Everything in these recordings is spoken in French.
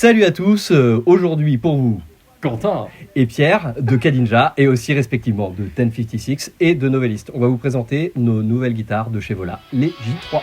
Salut à tous, aujourd'hui pour vous Quentin et Pierre de Kadinja et aussi respectivement de 1056 et de Novelist. On va vous présenter nos nouvelles guitares de chez Vola, les J3.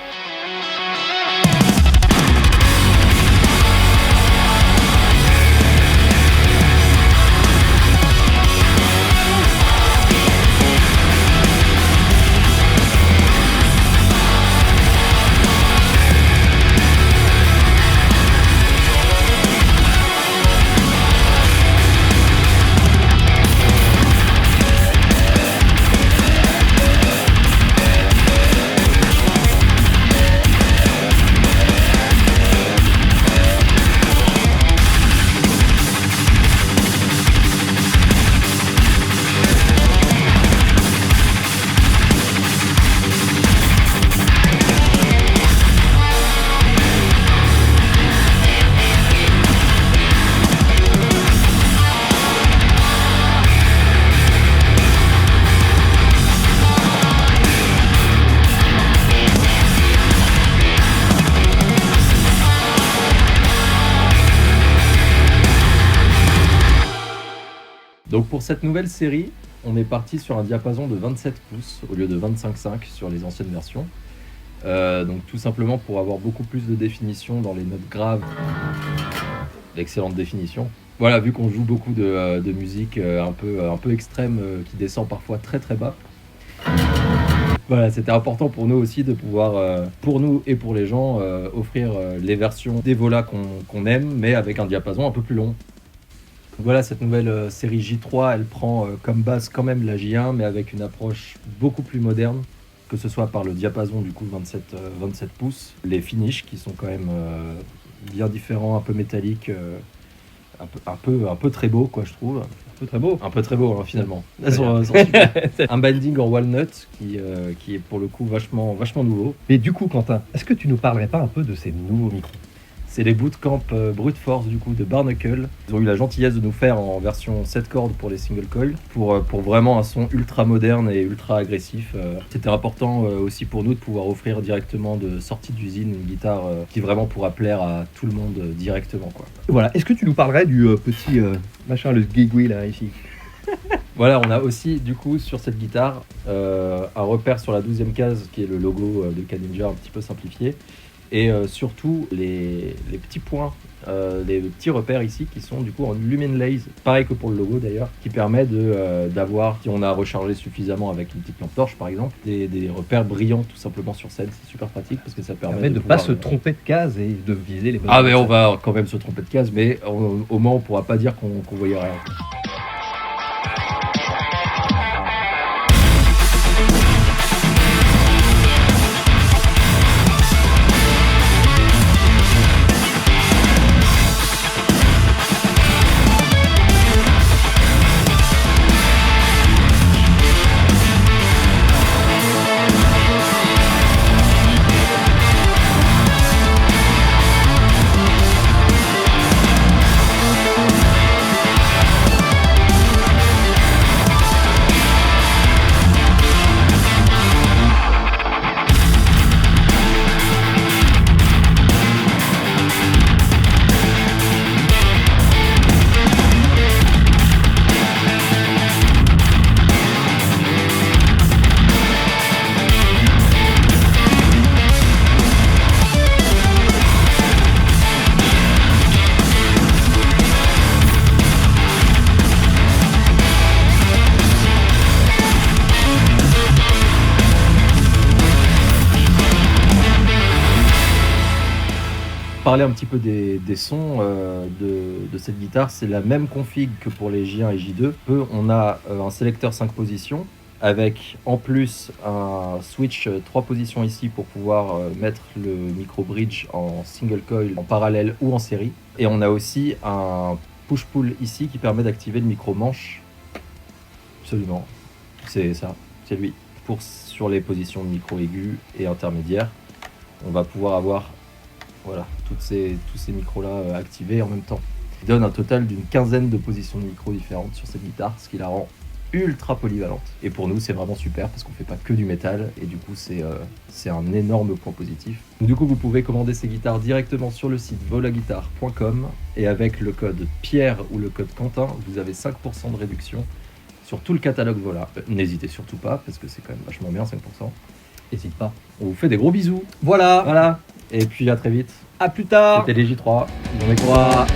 Donc pour cette nouvelle série, on est parti sur un diapason de 27 pouces au lieu de 25,5 sur les anciennes versions. Donc tout simplement pour avoir beaucoup plus de définition dans les notes graves, d'excellente définition. Voilà, vu qu'on joue beaucoup de musique un peu extrême qui descend parfois très très bas. Voilà, c'était important pour nous aussi de pouvoir, pour nous et pour les gens, offrir les versions des Vola qu'on aime, mais avec un diapason un peu plus long. Voilà, cette nouvelle série J3, elle prend comme base quand même la J1, mais avec une approche beaucoup plus moderne, que ce soit par le diapason du coup 27 pouces, les finishes qui sont quand même bien différents, un peu métalliques, un peu très beau quoi je trouve. Un peu très beau. Un peu très beau hein, finalement. Elles sont super. Un binding en walnut qui est pour le coup vachement nouveau. Mais du coup Quentin, est-ce que tu nous parlerais pas un peu de ces nouveaux micros ? C'est les Bootcamp Brute Force du coup de Barnacle. Ils ont eu la gentillesse de nous faire en version 7 cordes pour les single coil pour vraiment un son ultra moderne et ultra agressif. C'était important aussi pour nous de pouvoir offrir directement de sortie d'usine une guitare qui vraiment pourra plaire à tout le monde directement quoi. Voilà, est-ce que tu nous parlerais du petit machin, le Gigui là ici ? Voilà, on a aussi du coup sur cette guitare un repère sur la 12e case qui est le logo de Kadinja un petit peu simplifié. Et surtout les petits points, les petits repères ici qui sont du coup en lumen lace, pareil que pour le logo d'ailleurs, qui permet d'avoir, si on a rechargé suffisamment avec une petite lampe torche par exemple, des repères brillants tout simplement sur scène. C'est super pratique parce que ça permet de ne pas se tromper de case et de viser les bonnes. Ah mais on va quand même se tromper de case, mais au moins on pourra pas dire qu'on voyait rien. Parler un petit peu des sons de cette guitare, c'est la même config que pour les J1 et J2. On a un sélecteur 5 positions avec en plus un switch 3 positions ici pour pouvoir mettre le micro bridge en single coil en parallèle ou en série. Et on a aussi un push-pull ici qui permet d'activer le micro manche. Absolument, c'est ça, c'est lui. Sur les positions de micro aigu et intermédiaire, on va pouvoir avoir voilà, tous ces micros-là activés en même temps. Il donne un total d'une quinzaine de positions de micro différentes sur cette guitare, ce qui la rend ultra polyvalentes. Et pour nous, c'est vraiment super parce qu'on fait pas que du métal et du coup, c'est un énorme point positif. Donc, du coup, vous pouvez commander ces guitares directement sur le site volaguitar.com et avec le code Pierre ou le code Quentin, vous avez 5% de réduction sur tout le catalogue Vola. N'hésitez surtout pas parce que c'est quand même vachement bien, 5%. N'hésite pas. On vous fait des gros bisous. Voilà. Voilà. Et puis à très vite. À plus tard. C'était les J3. Au revoir.